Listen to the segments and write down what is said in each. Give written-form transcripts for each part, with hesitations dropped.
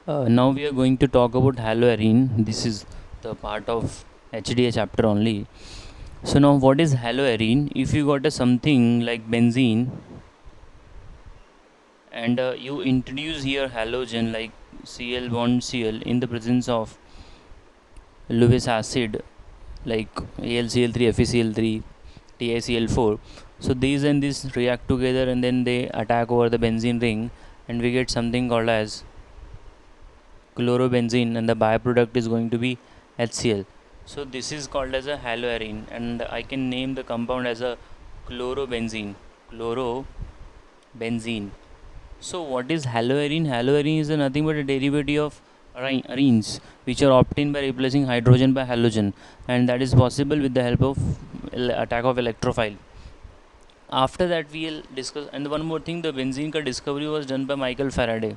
Now we are going to talk about haloarine. This is the part of HDA chapter only. So now what is haloarine? If you got a something like benzene and you introduce here halogen like Cl bond Cl in the presence of Lewis acid like AlCl3, FeCl3, TiCl4. So these and these react together and then they attack over the benzene ring and we get something called as chlorobenzene and the byproduct is going to be HCl. So this is called as a haloarine and I can name the compound as a chlorobenzene. Chlorobenzene. So what is haloarine? Haloarine is nothing but a derivative of arenes which are obtained by replacing hydrogen by halogen, and that is possible with the help of attack of electrophile. After that we will discuss, and one more thing, the benzene ka discovery was done by Michael Faraday,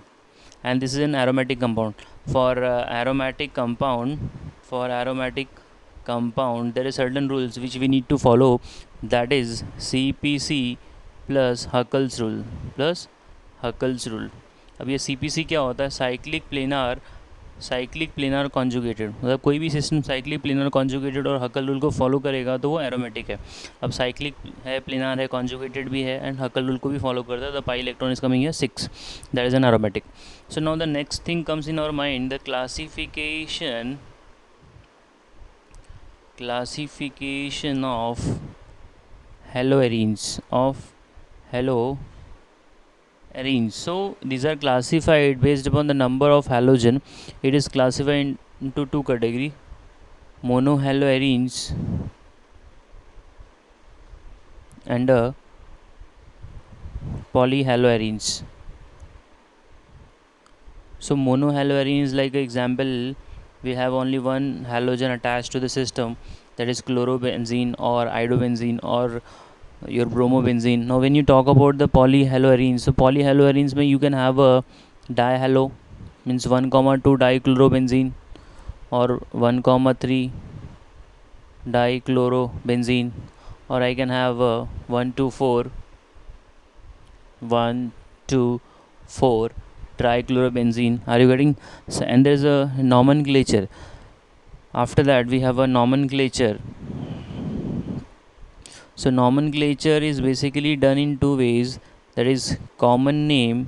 and this is an aromatic compound. For aromatic compound there are certain rules which we need to follow, that is CPC plus Huckel's rule. अब ये CPC क्या होता है? Cyclic planar conjugated, मतलब कोई भी system cyclic planar conjugated और हकल rule को फॉलो करेगा तो वो एरोमेटिक है. अब साइक्लिक है, प्लेनार है, कॉन्जुगेटेड भी है एंड हकल रूल को भी फॉलो करता है. The pi electron is coming है 6, that is an aromatic. So now the next thing comes in our mind, the classification of haloarenes. So these are classified based upon the number of halogen. It is classified into two categories: monohaloarenes and polyhaloarenes. So monohaloarene is like an example. We have only one halogen attached to the system, that is chlorobenzene or iodobenzene or your bromobenzene. Now when you talk about the polyhaloarenes, so polyhaloarenes mein you can have a dihalo, means 1,2 dichlorobenzene or 1,3 dichlorobenzene, or I can have a 1,2,4 trichlorobenzene. Are you getting? So, and there is a nomenclature. After that we have a nomenclature. So nomenclature is basically done in two ways, that is common name,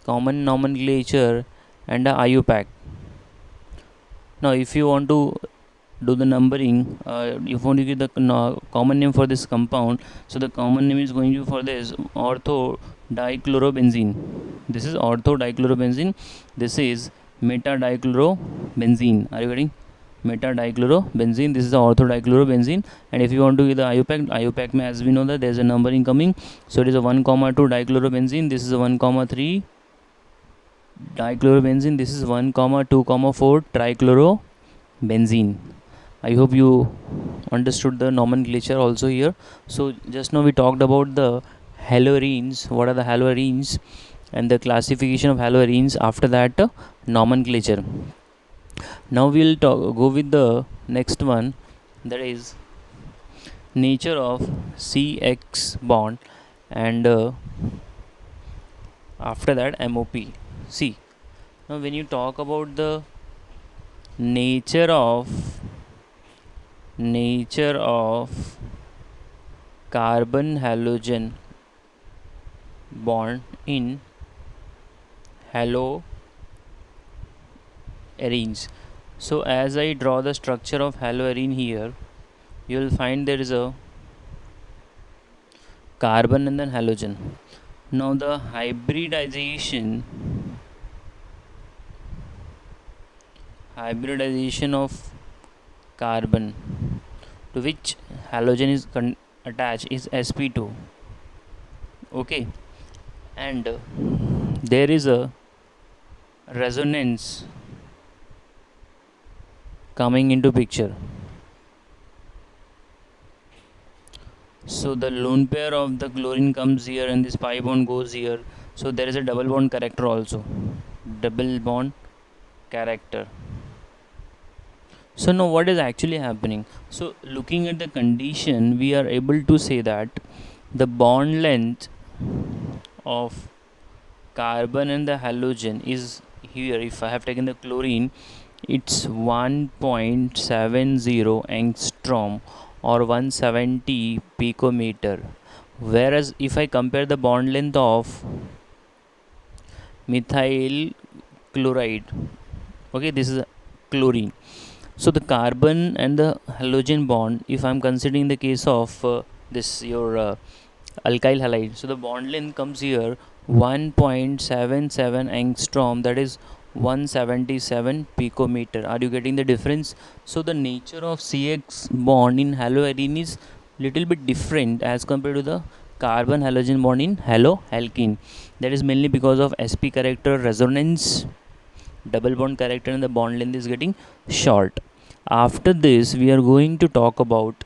common nomenclature and a IUPAC. Now if you want to do the numbering, if you want to give the common name for this compound, so the common name is going to be for this ortho dichlorobenzene. This is ortho dichlorobenzene. This is meta dichlorobenzene. Are you getting? Meta dichlorobenzene. This is the ortho dichlorobenzene. And if you want to give the IUPAC mein, as we know that there is a numbering coming, so it is a 1,2 dichlorobenzene. This is a 1,3 dichlorobenzene. This is 1,2,4 trichlorobenzene. I hope you understood the nomenclature also here. So just now we talked about the haloarenes. What are the haloarenes and the classification of haloarenes? After that, nomenclature. Now we'll go with the next one, that is nature of CX bond, and after that MOP. See, now when you talk about the nature of carbon halogen bond in haloarenes. So as I draw the structure of haloarene here, you will find there is a carbon and then halogen. Now the hybridization of carbon to which halogen is attached is sp2. Okay, and there is a resonance coming into picture. So the lone pair of the chlorine comes here and this pi bond goes here. So there is a double bond character also. Double bond character. So now what is actually happening? So looking at the condition, we are able to say that the bond length of carbon and the halogen is here. If I have taken the chlorine, it's 1.70 angstrom or 170 picometer. Whereas if I compare the bond length of methyl chloride, okay, this is chlorine. So the carbon and the halogen bond, if I'm considering the case of this your alkyl halide, so the bond length comes here 1.77 angstrom, that is 177 picometer. Are you getting the difference? So the nature of CX bond in haloarine is little bit different as compared to the carbon halogen bond in haloalkene. That is mainly because of sp character resonance, double bond character, and the bond length is getting short. After this we are going to talk about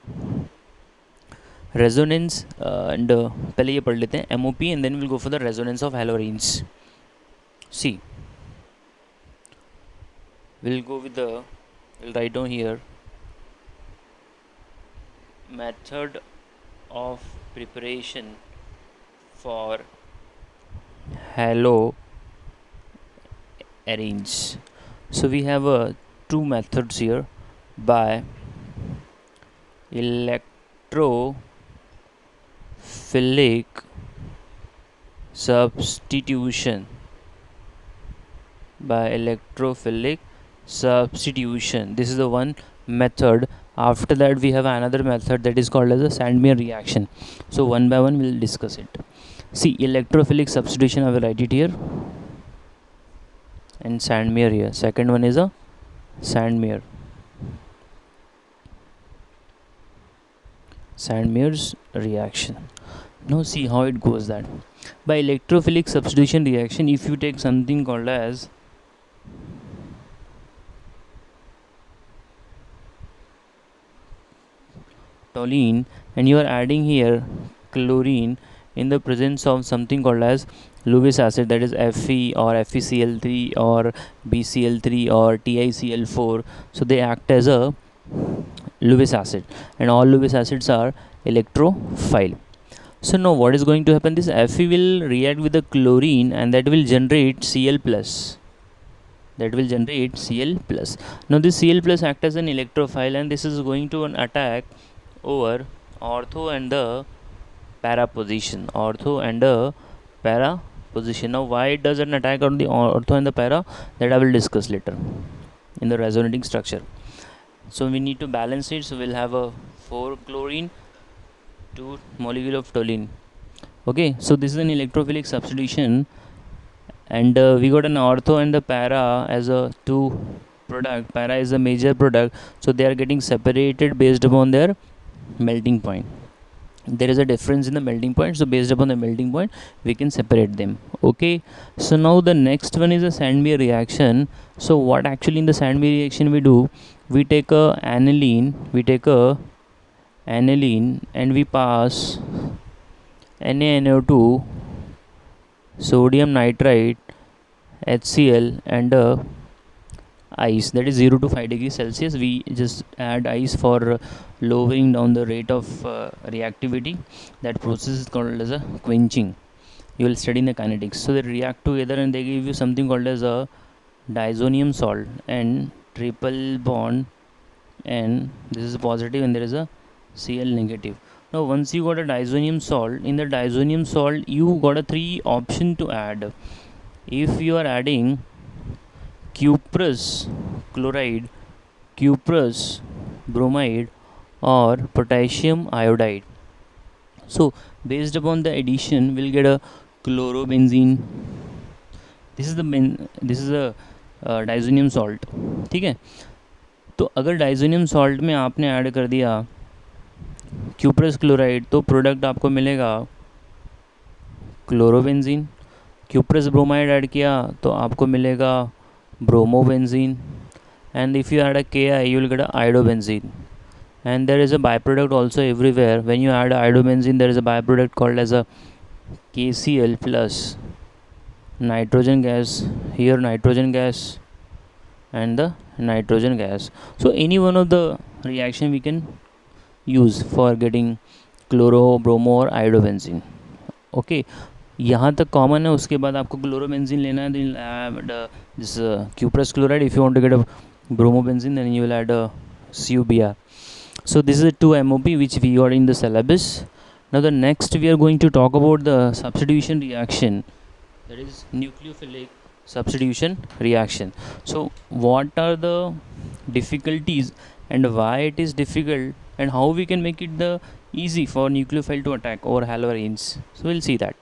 resonance and पहले ये पढ़ लेते हैं MOP and then we'll go for the resonance of haloarenes. See, we'll go with the, we'll write down here, method of preparation for haloarenes. So we have two methods here, by electrophilic substitution. By electrophilic substitution, this is the one method. After that we have another method that is called as a Sandmeyer reaction. So one by one we'll discuss it. See, electrophilic substitution, I will write it here, and Sandmeyer here. Second one is a Sandmeyer's reaction. Now see how it goes. That by electrophilic substitution reaction, if you take something called as toluene and you are adding here chlorine in the presence of something called as Lewis acid, that is Fe or FeCl3 or BCl3 or TiCl4, so they act as a Lewis acid, and all Lewis acids are electrophile. So now what is going to happen? This Fe will react with the chlorine and that will generate Cl+. Now this Cl+ act as an electrophile, and this is going to an attack over ortho and the para position. Now why it does an attack on the ortho and the para, that I will discuss later in the resonating structure. So we need to balance it. So we'll have a 4 chlorine, 2 molecule of toluene. Okay, so this is an electrophilic substitution, and we got an ortho and the para as a two product. Para is a major product, so they are getting separated based upon their melting point. There is a difference in the melting point, so based upon the melting point we can separate them. Okay, so now the next one is a Sandmeyer reaction. So what actually in the Sandmeyer reaction we do, we take a aniline and we pass NaNO2, sodium nitrite, HCl, and ice, that is 0 to 5 degrees Celsius. We just add ice for lowering down the rate of reactivity. That process is called as a quenching. You will study in the kinetics. So they react together and they give you something called as a diazonium salt and triple bond, and this is positive and there is a Cl negative. Now once you got a diazonium salt, in the diazonium salt you got a 3 option to add. If you are adding cuprous chloride, cuprous bromide, or potassium iodide, so based upon the addition we'll get a chlorobenzene. This is a diazonium salt. ठीक है, तो अगर diazonium salt में आपने add कर दिया cuprous chloride, तो product आपको मिलेगा क्लोरोबेंजीन. क्यूप्रस ब्रोमाइड ऐड किया तो आपको मिलेगा bromobenzene, and if you add a Ki you will get a iodobenzene. And there is a byproduct also everywhere. When you add iodobenzene, there is a byproduct called as a KCl plus nitrogen gas, here nitrogen gas and the nitrogen gas. So any one of the reaction we can use for getting chloro, bromo or iodobenzene. Okay, यहाँ तक common है, उसके बाद आपको chlorobenzene लेना है, this cuprous chloride. If you want to get a bromobenzene, then you will add a CuBr. So this is a 2 MOP which we got in the syllabus. Now the next we are going to talk about the substitution reaction, that is nucleophilic substitution reaction. So what are the difficulties and why it is difficult, and how we can make it the easy for nucleophile to attack over haloarenes. So we'll see that.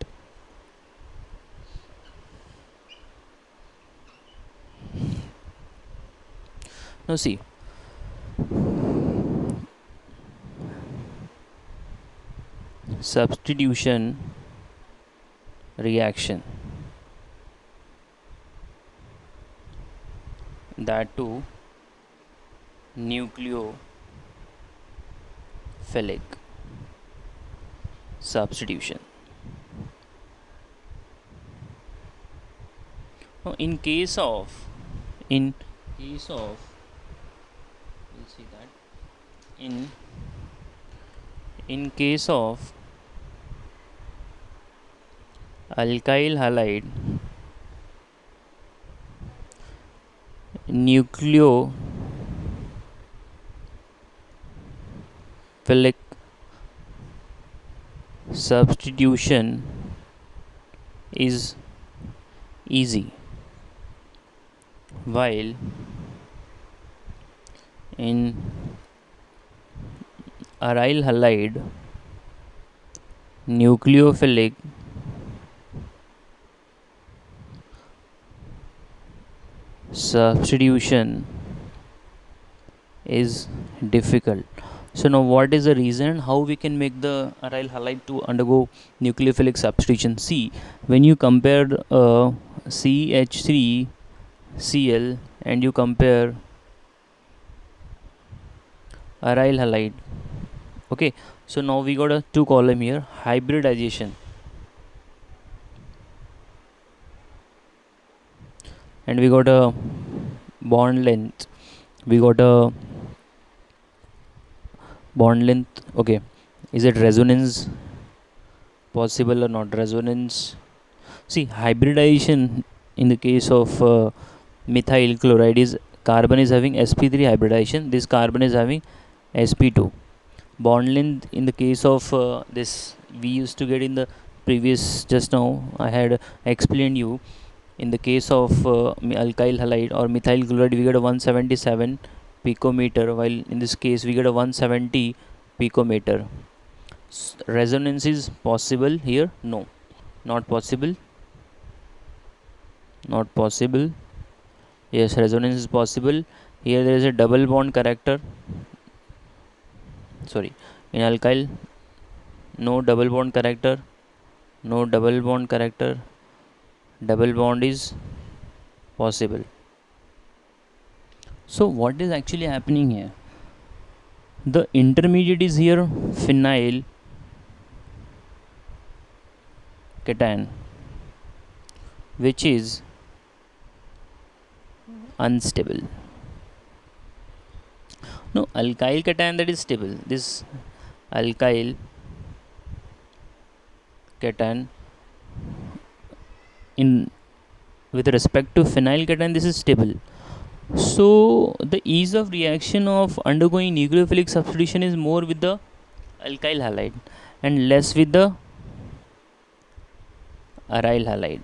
Now see, substitution reaction, that too nucleophilic substitution. Now in case of we'll see that in case of alkyl halide nucleophilic substitution is easy, while in aryl halide nucleophilic substitution is difficult. So now what is the reason how we can make the aryl halide to undergo nucleophilic substitution? See, when you compare CH3Cl and you compare aryl halide, okay, so now we got a 2 column here, hybridization, and we got a bond length, we got a bond length, okay, is it resonance possible or not resonance? See, hybridization in the case of methyl chloride is carbon is having sp3 hybridization, this carbon is having sp2. Bond length in the case of this we used to get in the previous, just now I had explained you, in the case of alkyl halide or methyl chloride we get a 177 picometer, while in this case we get a 170 picometer. Resonance is possible here? No, not possible. Not possible. Yes, resonance is possible. Here there is a double bond character. Sorry, in alkyl, no double bond character. No double bond character. Double bond is possible. So what is actually happening here? The intermediate is here phenyl cation, which is unstable. No, alkyl cation that is stable. This alkyl cation in with respect to phenyl cation, this is stable. So the ease of reaction of undergoing nucleophilic substitution is more with the alkyl halide and less with the aryl halide.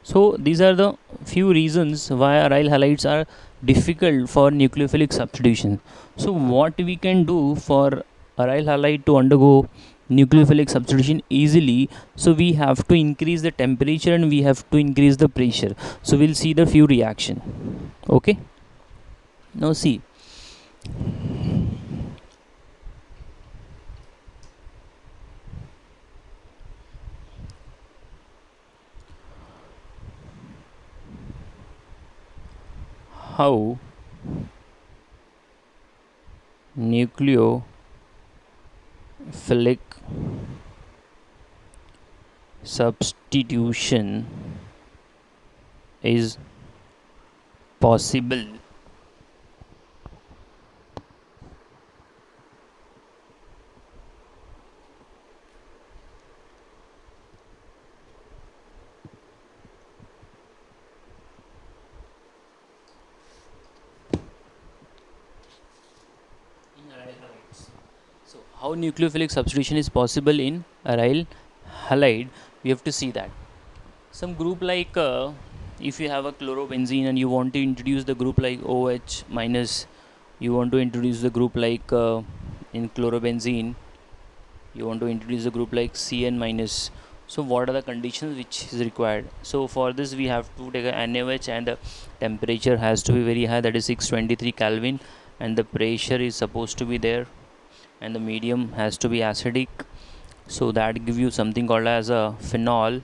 So these are the few reasons why aryl halides are difficult for nucleophilic substitution. So what we can do for aryl halide to undergo nucleophilic substitution easily, so we have to increase the temperature and we have to increase the pressure. So we'll see the few reaction. Okay, now see, how nucleophilic substitution is possible how nucleophilic substitution is possible in aryl halide, we have to see that. Some group like if you have a chlorobenzene and you want to introduce the group like OH minus, you want to introduce the group like in chlorobenzene you want to introduce a group like Cn minus. So what are the conditions which is required? So for this we have to take a NaOH, and the temperature has to be very high, that is 623 Kelvin, and the pressure is supposed to be there, and the medium has to be acidic. So that give you something called as a phenol,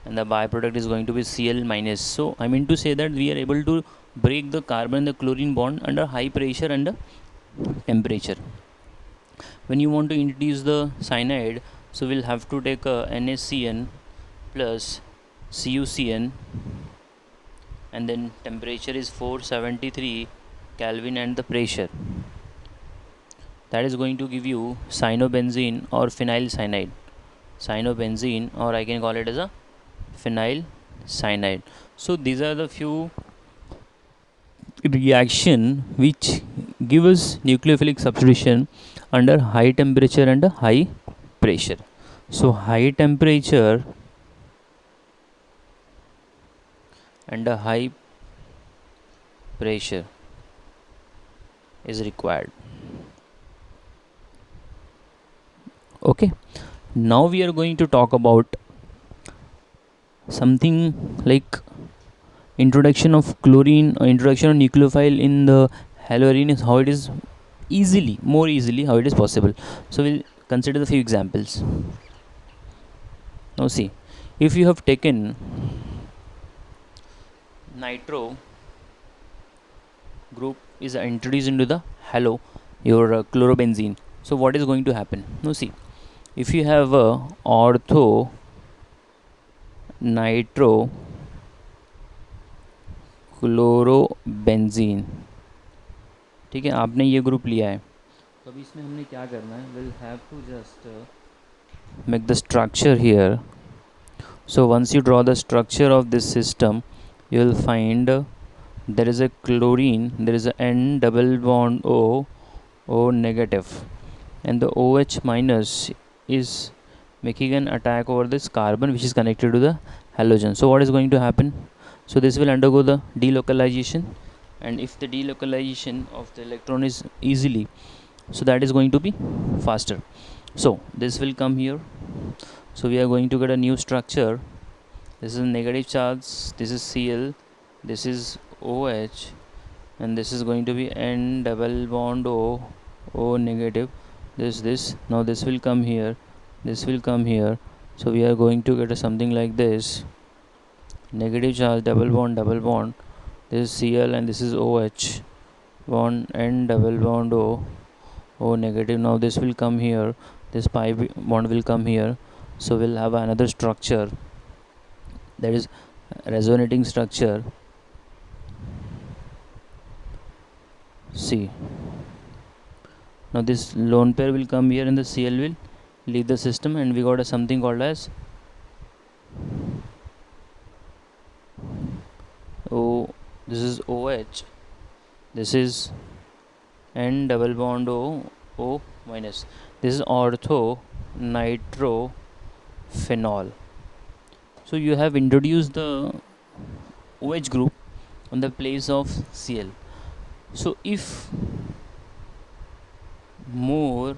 and the byproduct is going to be Cl minus. So I mean to say that we are able to break the carbon and the chlorine bond under high pressure and temperature. When you want to introduce the cyanide, so we'll have to take a NaCN plus CuCN, and then temperature is 473 Kelvin, and the pressure, that is going to give you cyanobenzene or phenyl cyanide. Cyanobenzene, or I can call it as a phenyl cyanide. So these are the few reaction which give us nucleophilic substitution under high temperature and high pressure. So high temperature and a high pressure is required. Okay, now we are going to talk about something like introduction of chlorine or introduction of nucleophile in the haloarine, is how it is more easily how it is possible. So we'll consider the few examples. Now see, if you have taken nitro group is introduced into the halo, your chlorobenzene, so what is going to happen? Now see, if you have a ortho nitro chlorobenzene, ठीक है, आपने ये group लिया है, तो अभी इसमें हमने क्या करना है, will have to just make the structure here. So once you draw the structure of this system, you will find there is a chlorine, there is a N double bond O negative, and the OH minus is making an attack over this carbon which is connected to the halogen. So what is going to happen? So this will undergo the delocalization, and if the delocalization of the electron is easily, so that is going to be faster. So this will come here, so we are going to get a new structure. This is a negative charge, this is Cl, this is OH, and this is going to be N double bond O negative, this. Now this will come here, this will come here, so we are going to get something like this, negative charge, double bond, this is Cl and this is OH, bond N double bond O negative. Now this will come here, this pi bond will come here, so we'll have another structure, that is resonating structure. See, now this lone pair will come here and the Cl will leave the system, and we got a something called as this is OH, this is N double bond O minus, this is ortho nitro phenol. So you have introduced the OH group on the place of Cl. So if more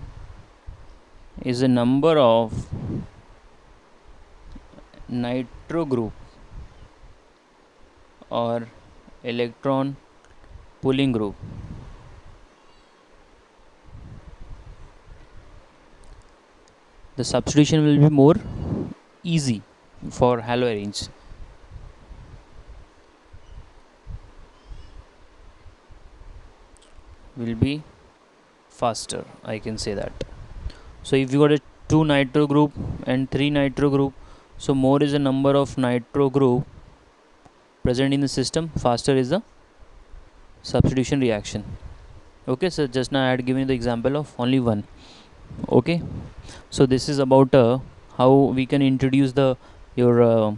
is a number of nitro group or electron pulling group, the substitution will be more easy for haloarenes. Will be faster, I can say that. So if you got a 2 nitro group and 3 nitro group, so more is the number of nitro group present in the system, faster is the substitution reaction. Okay, so just now I had given you the example of only one. Okay, so this is about how we can introduce your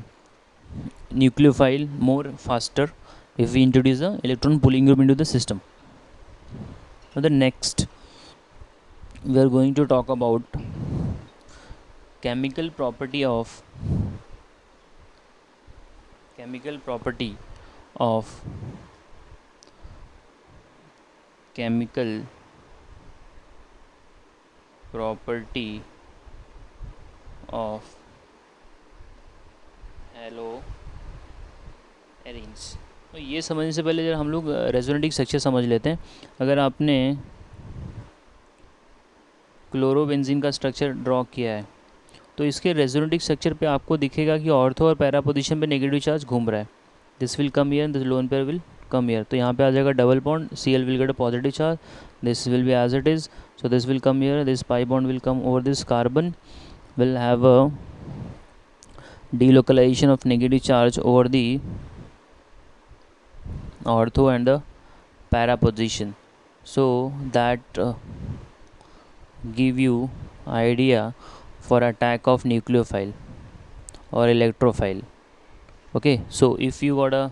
nucleophile more faster if we introduce the electron pulling group into the system. Now the next we are going to talk about chemical property of chemical property of chemical property of haloarenes. तो ये समझने से पहले जरा हम लोग resonating structure समझ लेते हैं। अगर आपने क्लोरोबेंजीन का स्ट्रक्चर ड्रॉ किया है तो इसके रेजोनेटिंग स्ट्रक्चर पे आपको दिखेगा कि ऑर्थो और पैरा पोजीशन पे नेगेटिव चार्ज घूम रहा है। This will come here, this lone pair will come here. तो यहाँ पे आ जाएगा double bond, Cl will get a positive charge, this will be as it is, so this will come here, this pi bond will come over this, carbon will have a delocalization of negative charge over the ortho and the para position, so that give you idea for attack of nucleophile or electrophile. Okay, so if you got a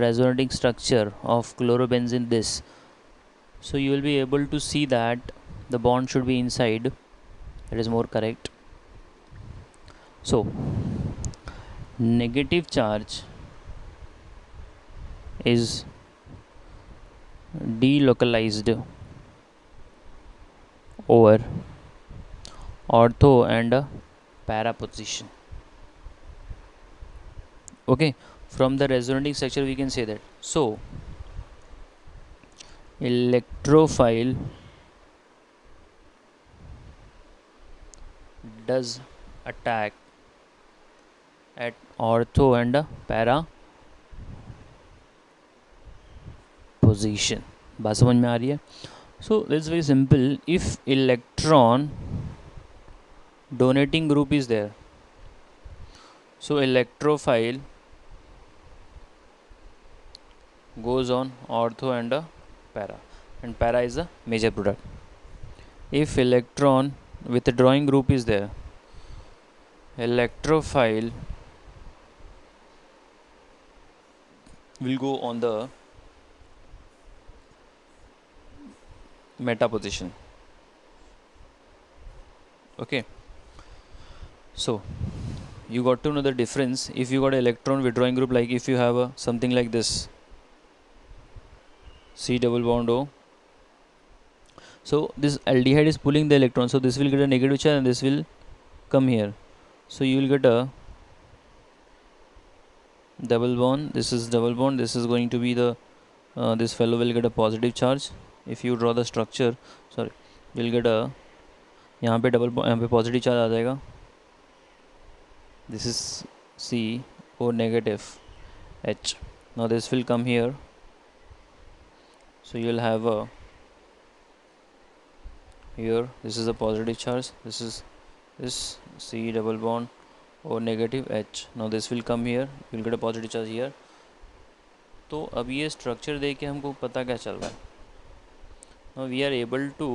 resonating structure of chlorobenzene this, so you will be able to see that the bond should be inside. It is more correct. So negative charge is delocalized over ortho and para position. Okay, from the resonating structure we can say that. So electrophile does attack at ortho and para position. बात समझ में आ रही है? So it's very simple. If electron donating group is there, so electrophile goes on ortho and and para is a major product. If electron withdrawing group is there, electrophile will go on the meta position. Okay, so you got to know the difference. If you got an electron withdrawing group, like if you have a something like this, C double bond O, so this aldehyde is pulling the electron, so this will get a negative charge and this will come here, so you will get a double bond, this is double bond, this is going to be the this fellow will get a positive charge. If you draw the structure, sorry, you'll get a, यहाँ पे double यहाँ पे positive charge आ जाएगा, this is C O negative H. Now this will come here, so you'll have a here, this is a positive charge, this is this C double bond O negative H. Now this will come here, you'll get a positive charge here. तो अब ये structure देख के हमको पता क्या चल रहा है? Now we are able to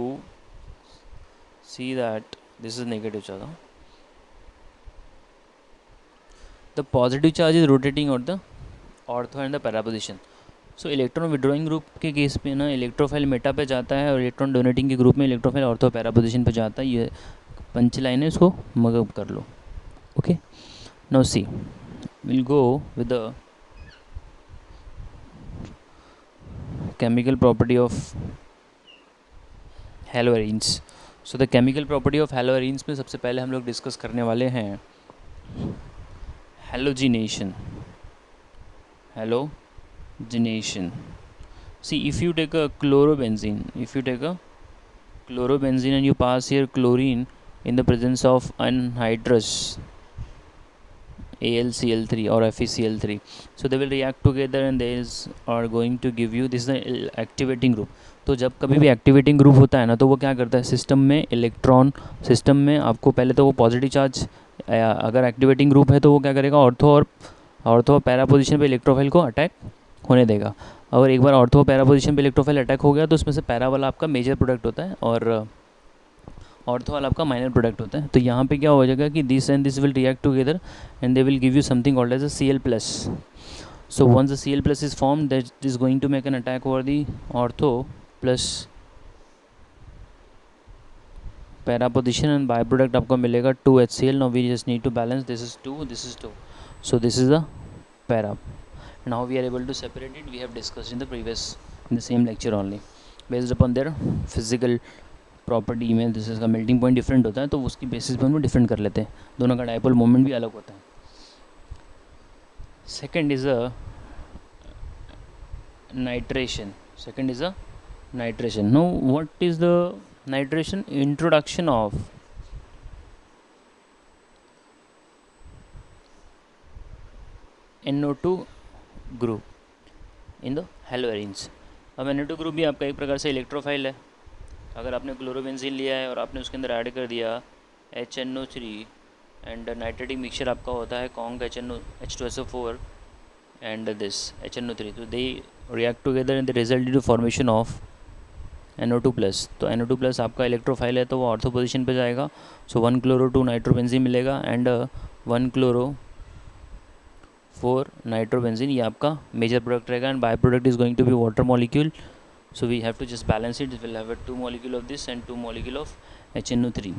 see that this is negative charge. The positive charge is rotating on the ortho and the para position. So electron withdrawing group के केस पे ना इलेक्ट्रोफाइल मेटा पे जाता है और इलेक्ट्रॉन डोनेटिंग के group में electrophile ortho para position पे जाता है। ये पंच लाइन है, इसको मगअप कर लो। Okay, now see will go with the chemical property of haloarenes. So the chemical property of haloarenes में सबसे पहले हम लोग डिस्कस करने वाले हैं halogenation. Halogenation. See, if you take a chlorobenzene, and you pass here chlorine in the presence of anhydrous AlCl3 or FeCl3, so they will react together and they are going to give you this is the activating group. तो जब कभी भी activating group होता है ना, तो वो क्या करता है, सिस्टम में इलेक्ट्रॉन, सिस्टम में आपको पहले तो वो पॉजिटिव चार्ज, अगर एक्टिवेटिंग ग्रुप है तो वो क्या करेगा, ऑर्थो और पैरा पोजिशन पे इलेक्ट्रोफाइल को अटैक होने देगा। और एक बार ऑर्थो पैरा पोजिशन पे इलेक्ट्रोफाइल अटैक हो गया तो उसमें से पैरा वाला आपका मेजर प्रोडक्ट होता है और ऑर्थो वाला आपका माइनर प्रोडक्ट होता है। तो यहाँ पे क्या हो जाएगा कि this and this will react together and they will give you something called as a Cl+. So once the Cl+ is formed, that is going to make an attack over the ortho plus para position and by product आपको मिलेगा 2HCl. Now we just need to balance, this is 2, this is 2, so this is the para. Now we are able to separate it. We have discussed in the previous, in the same lecture only, based upon their physical property में. This इसका melting point different होता है, तो उसकी basis पे हम लोग different कर लेते हैं. दोनों का डायपोल मोमेंट भी अलग होता है. Second is a nitration. Second is a nitration. No, what is the nitration? Introduction of NO2 group in the halogens. अब NO2 ग्रुप भी आपका एक प्रकार से इलेक्ट्रोफाइल है. अगर आपने क्लोरोबेंजीन लिया है और आपने उसके अंदर ऐड कर दिया HNO3 एंड नाइट्रेटिक मिक्सचर आपका होता है conc H2SO4 and this HNO3, तो they react together and the result to formation of NO2+. तो NO2+ आपका इलेक्ट्रोफाइल है, तो वो ऑर्थो पोजिशन पे जाएगा. सो 1 क्लोरो 2 नाइट्रोबेंजीन मिलेगा एंड 1 क्लोरो 4 नाइट्रोबेंजीन. ये आपका मेजर प्रोडक्ट रहेगा and by product is going to be water molecule. So we have to just balance it. We'll have a 2 molecule of this and 2 molecule of HNO3.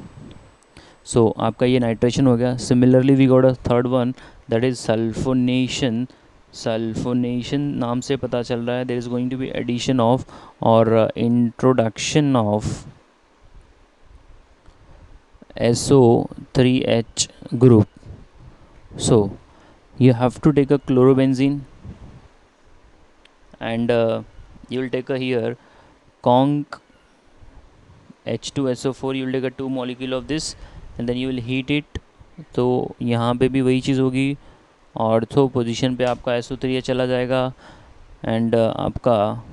So आपका ये nitration हो गया. Similarly we got a third one, that is sulfonation. Sulfonation नाम से पता चल रहा है there is going to be addition of or introduction of SO3H group. So you have to take a chlorobenzene and you will take a here conc H2SO4. you will take a 2 molecule of this and then you will heat it. तो यहाँ पे भी वही चीज़ होगी. Ortho position पे आपका SO3H चला जाएगा एंड आपका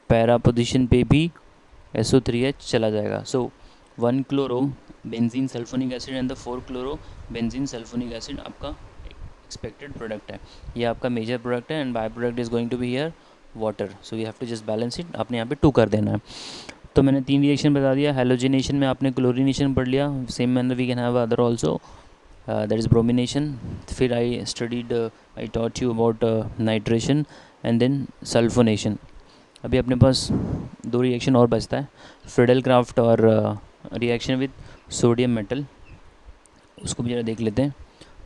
पैरा पोजीशन पे भी SO3H चला जाएगा. So 1 chloro benzene sulphonic acid and the 4 chloro benzene sulphonic acid आपका एक्सपेक्टेड प्रोडक्ट है. ये आपका मेजर प्रोडक्ट है and by product is going to be here water. So you have to just balance it. आपने यहाँ पे 2 कर देना है. तो मैंने 3 रिएक्शन बता दिया. हेलोजिनेशन में आपने क्लोरिनेशन पढ़ लिया. Same manner we can have other also, that is bromination. फिर I taught you about nitration and then sulphonation. अभी अपने पास 2 रिएक्शन और बचता है, फ्रीडल क्राफ्ट और रिएक्शन विद सोडियम मेटल. उसको भी ज़रा देख लेते हैं.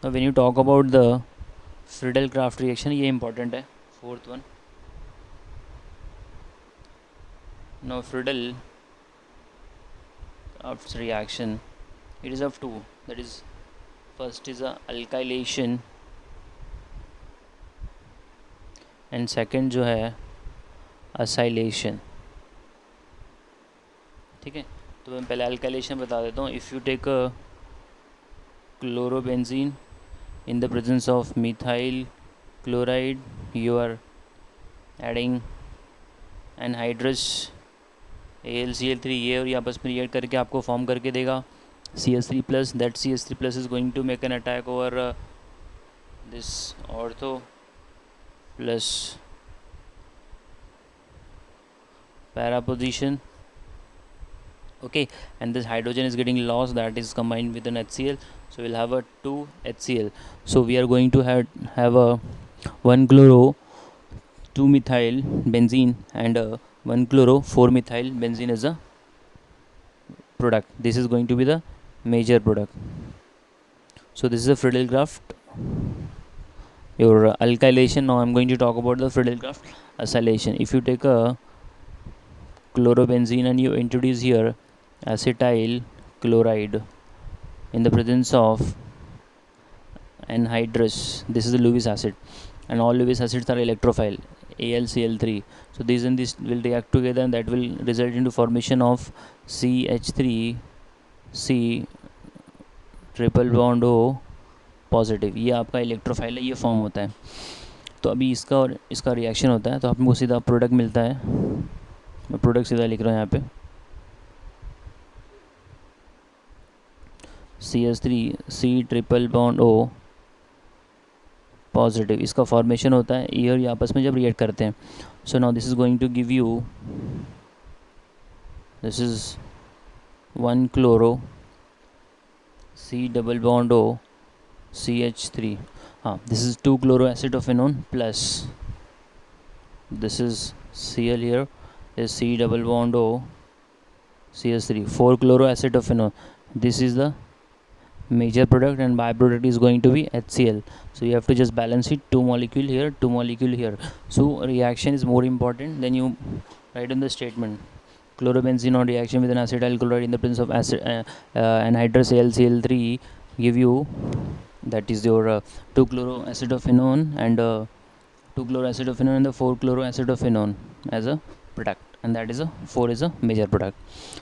तो when you talk about the Friedel craft reaction, ये इंपॉर्टेंट है, 4th one. Now Friedel Crafts reaction, it is of 2, that is first is a alkylation and second जो है acylation. ठीक है, तो मैं पहले alkylation बता देता हूँ. If you take a chlorobenzene in the presence of methyl chloride, you are adding anhydrous AlCl3. ये और ये आपस में रिएक्ट करके आपको फॉर्म करके देगा CH3+. That CH3+ is going to make an attack over this ortho plus para position. Okay, and this hydrogen is getting lost, that is combined with an HCl, so we'll have a 2 HCl. So we are going to have a 1 chloro 2 methyl benzene and 1 chloro 4 methyl benzene as a product. This is going to be the major product. So this is a Friedel Crafts, your alkylation. Now I'm going to talk about the Friedel Crafts acylation. If you take a chlorobenzene and you introduce here acetyl chloride in the presence of anhydrous, this is the Lewis acid, and all Lewis acids are electrophile, AlCl3. So these and this will react together and that will result into formation of CH3C triple bond O positive. ये आपका electrophile है, ये form होता है. तो अभी इसका और इसका रिएक्शन होता है, तो आपको सीधा प्रोडक्ट मिलता है. मैं प्रोडक्ट सीधा लिख रहा हूँ यहाँ पे, CH3C triple bond O positive. इसका फॉर्मेशन होता है ये और ये आपस में जब रिएक्ट करते हैं. So now this is going to give you, this is 1 chloro C double bond O CH3. हाँ, this is 2 chloro acetophenone plus this is Cl here is C double bond O CS3, 4 chloroacetophenone. This is the major product and byproduct is going to be HCl. So you have to just balance it, 2 molecule here, 2 molecule here. So reaction is more important. Then you write in the statement, chlorobenzene on reaction with an acetyl chloride in the presence of acid anhydrous AlCl3 give you, that is your 2 chloroacetophenone and 2 chloroacetophenone and the 4 chloroacetophenone as a product, and that is a 4 is a major product.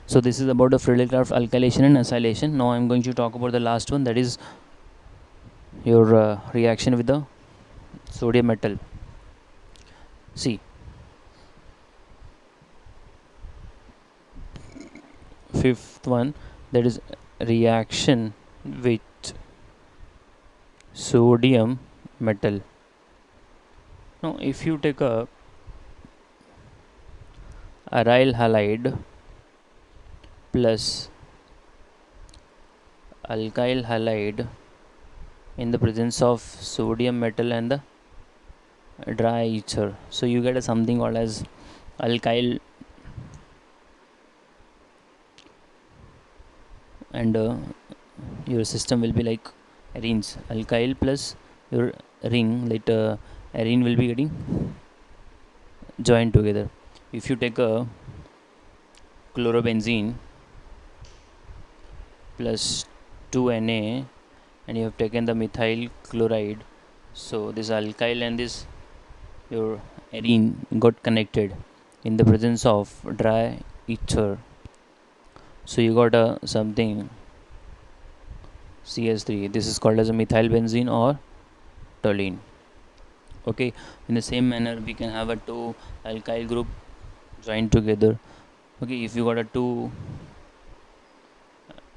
So this is about the Friedel-Crafts alkylation and acylation. Now I am going to talk about the last one, that is your reaction with the sodium metal. See, fifth one, that is reaction with sodium metal. Now if you take a aryl halide plus alkyl halide in the presence of sodium metal and the dry ether, so you get a something called as alkyl, and your system will be like arenes, alkyl plus your ring, like arene will be getting joined together. If you take a chlorobenzene plus 2Na and you have taken the methyl chloride, so this alkyl and this your arene got connected in the presence of dry ether, so you got a something CS3. This is called as a methyl benzene or toluene. Okay, in the same manner we can have a 2 alkyl group joined together. Okay, if you got a 2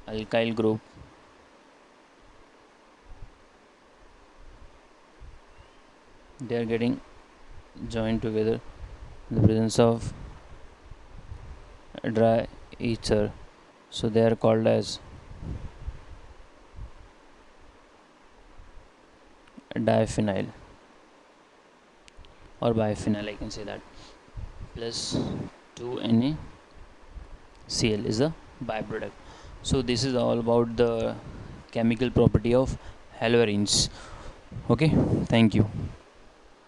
alkyl group, they are getting joined together in the presence of dry ether, so they are called as diphenyl or biphenyl, I can say that, plus 2NaCl is a byproduct. So this is all about the chemical property of haloarenes. Okay, thank you.